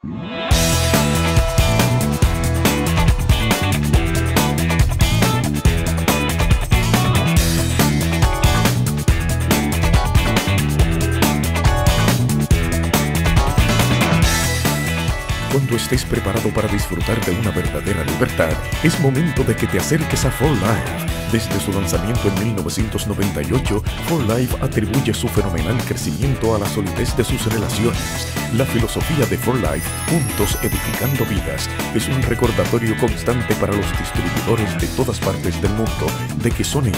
Cuando estés preparado para disfrutar de una verdadera libertad, es momento de que te acerques a 4Life. Desde su lanzamiento en 1998, 4Life atribuye su fenomenal crecimiento a la solidez de sus relaciones. La filosofía de 4Life, juntos edificando vidas, es un recordatorio constante para los distribuidores de todas partes del mundo de que son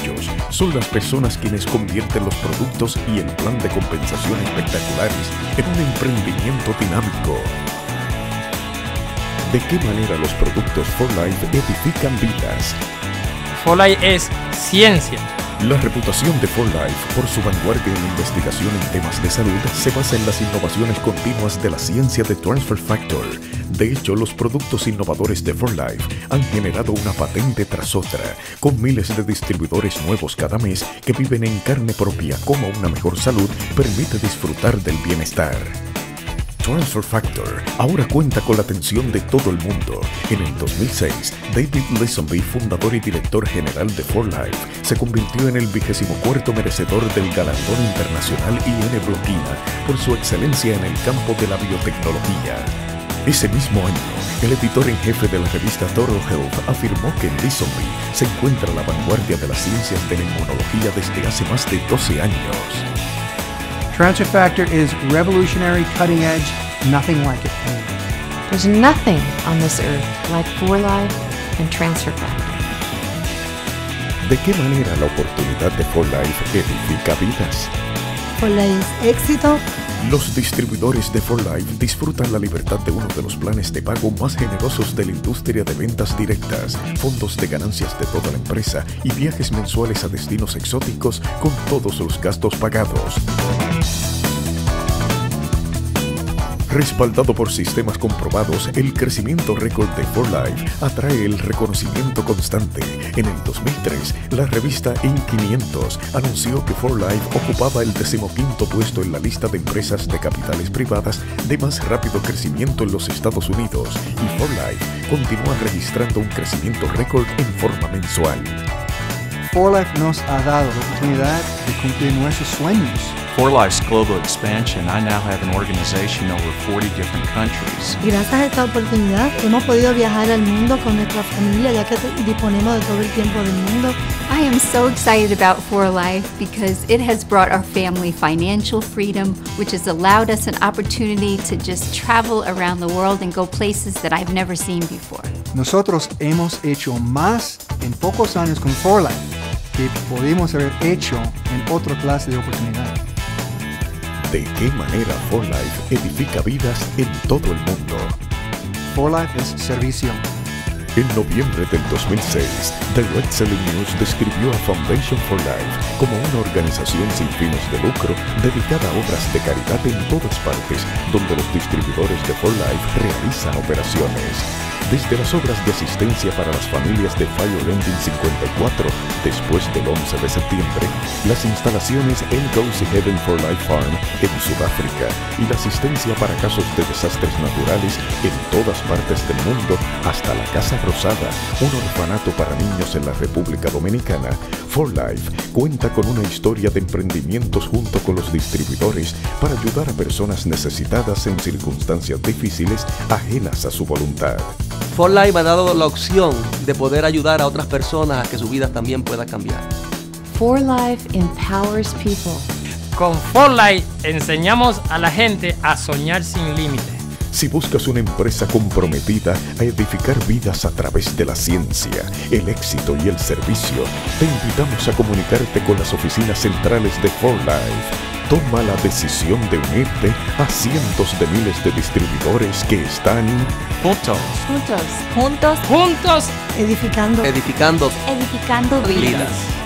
las personas quienes convierten los productos y el plan de compensación espectaculares en un emprendimiento dinámico. ¿De qué manera los productos 4Life edifican vidas? 4Life es ciencia. La reputación de 4Life por su vanguardia en investigación en temas de salud se basa en las innovaciones continuas de la ciencia de Transfer Factor. De hecho, los productos innovadores de 4Life han generado una patente tras otra, con miles de distribuidores nuevos cada mes que viven en carne propia cómo una mejor salud permite disfrutar del bienestar. Transfer Factor ahora cuenta con la atención de todo el mundo. En el 2006, David Leesonby, fundador y director general de 4Life, se convirtió en el 24º merecedor del galardón internacional IN Bloquina por su excelencia en el campo de la biotecnología. Ese mismo año, el editor en jefe de la revista Total Health afirmó que Leesonby se encuentra a la vanguardia de las ciencias de la inmunología desde hace más de 12 años. Transfer Factor is revolutionary, cutting edge, nothing like it. There's nothing on this earth like 4Life and Transfer Factor. ¿De qué manera la oportunidad de 4Life edifica vidas? 4Life es éxito. Los distribuidores de 4Life disfrutan la libertad de uno de los planes de pago más generosos de la industria de ventas directas, fondos de ganancias de toda la empresa y viajes mensuales a destinos exóticos con todos los gastos pagados. Respaldado por sistemas comprobados, el crecimiento récord de 4Life atrae el reconocimiento constante. En el 2003, la revista Inc. 500 anunció que 4Life ocupaba el 15º puesto en la lista de empresas de capitales privadas de más rápido crecimiento en los Estados Unidos, y 4Life continúa registrando un crecimiento récord en forma mensual. 4Life nos ha dado la oportunidad de cumplir nuestros sueños. 4Life's global expansion, I now have an organization in over 40 different countries. Gracias a esta oportunidad hemos podido viajar al mundo con nuestra familia, ya que disponemos de todo el tiempo del mundo. I am so excited about 4Life because it has brought our family financial freedom, which has allowed us an opportunity to just travel around the world and go places that I've never seen before. Nosotros hemos hecho más en pocos años con 4Life que pudimos haber hecho en otra clase de oportunidad. ¿De qué manera 4Life edifica vidas en todo el mundo? 4Life es servicio. En noviembre del 2006, The Red Selling News describió a Foundation for Life como una organización sin fines de lucro dedicada a obras de caridad en todas partes donde los distribuidores de 4Life realizan operaciones. Desde las obras de asistencia para las familias de Fire Engine 54 después del 11 de septiembre, las instalaciones en Gozy Heaven for Life Farm en Sudáfrica y la asistencia para casos de desastres naturales en todas partes del mundo, hasta la Casa Rosada, un orfanato para niños en la República Dominicana, 4Life cuenta con una historia de emprendimientos junto con los distribuidores para ayudar a personas necesitadas en circunstancias difíciles ajenas a su voluntad. 4Life me ha dado la opción de poder ayudar a otras personas a que su vida también pueda cambiar. 4Life empowers people. Con 4Life enseñamos a la gente a soñar sin límites. Si buscas una empresa comprometida a edificar vidas a través de la ciencia, el éxito y el servicio, te invitamos a comunicarte con las oficinas centrales de 4Life. Toma la decisión de unirte a cientos de miles de distribuidores que están Juntos. Juntos. Juntos. Juntos. Edificando Edificando Edificando vidas. vidas.